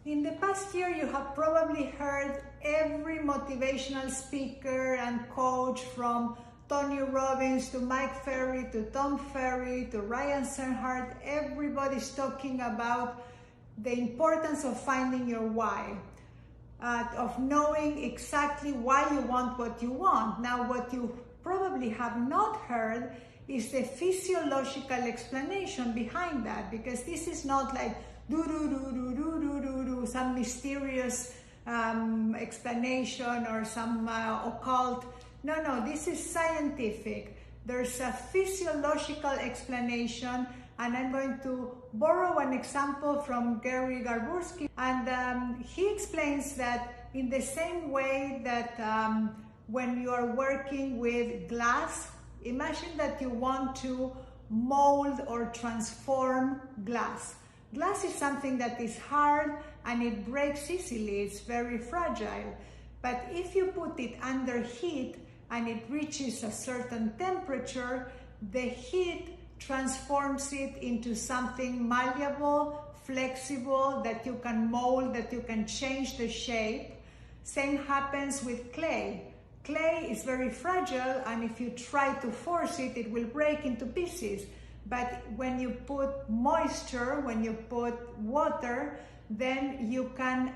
In the past year, you have probably heard every motivational speaker and coach, from Tony Robbins to Mike Ferry to Tom Ferry to Ryan Serhant. Everybody's talking about the importance of finding your why, of knowing exactly why you want what you want. Now, what you probably have not heard is the physiological explanation behind that, because this is not like some mysterious explanation or some occult. No, this is scientific. There's a physiological explanation, and I'm going to borrow an example from Gary Garbursky, and he explains that in the same way that when you are working with glass, imagine that you want to mold or transform glass. Glass is something that is hard and it breaks easily, it's very fragile. But if you put it under heat and it reaches a certain temperature, the heat transforms it into something malleable, flexible, that you can mold, that you can change the shape. Same happens with clay. Clay is very fragile, and if you try to force it, it will break into pieces. But when you put moisture, when you put water, then you can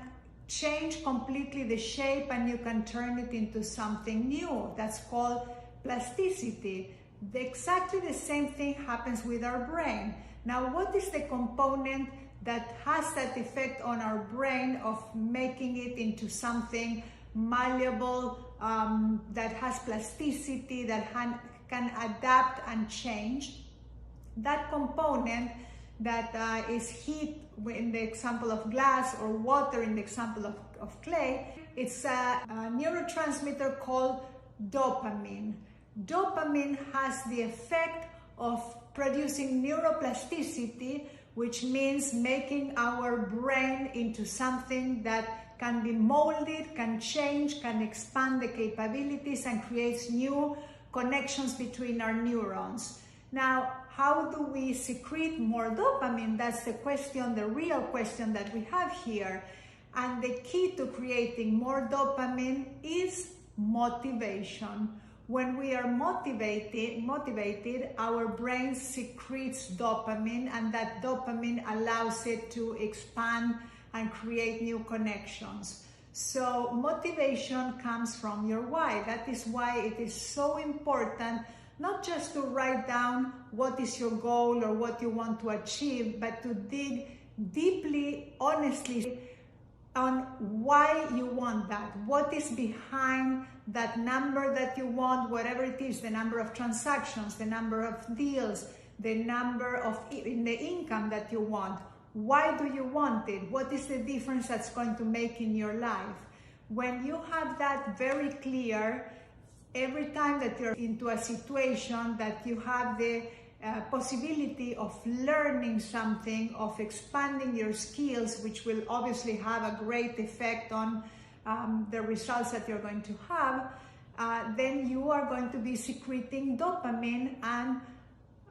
change completely the shape and you can turn it into something new. That's called plasticity. Exactly the same thing happens with our brain. Now, what is the component that has that effect on our brain of making it into something malleable, that has plasticity, that can adapt and change? That component that is heat in the example of glass, or water in the example of clay, it's a neurotransmitter called dopamine. Dopamine has the effect of producing neuroplasticity, which means making our brain into something that can be molded, can change, can expand the capabilities, and creates new connections between our neurons. Now, how do we secrete more dopamine? That's the question, the real question that we have here. And the key to creating more dopamine is motivation. When we are motivated, our brain secretes dopamine, and that dopamine allows it to expand and create new connections. So motivation comes from your why. That is why it is so important not just to write down what is your goal or what you want to achieve, but to dig deeply, honestly, on why you want that. What is behind that number that you want, whatever it is, the number of transactions, the number of deals, the number of the income that you want. Why do you want it? What is the difference that's going to make in your life? When you have that very clear, every time that you're into a situation that you have the possibility of learning something, of expanding your skills, which will obviously have a great effect on the results that you're going to have, then you are going to be secreting dopamine, and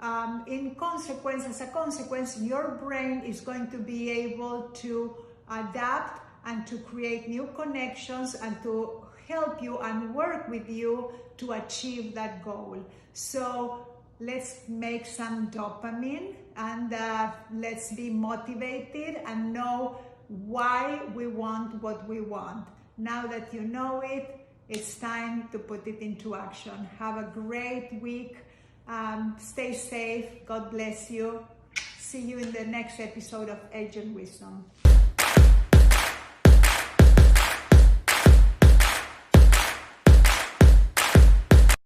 as a consequence, your brain is going to be able to adapt and to create new connections and to help you and work with you to achieve that goal. So let's make some dopamine, and let's be motivated and know why we want what we want. Now that you know it, it's time to put it into action. Have a great week. Stay safe. God bless you. See you in the next episode of Age and Wisdom.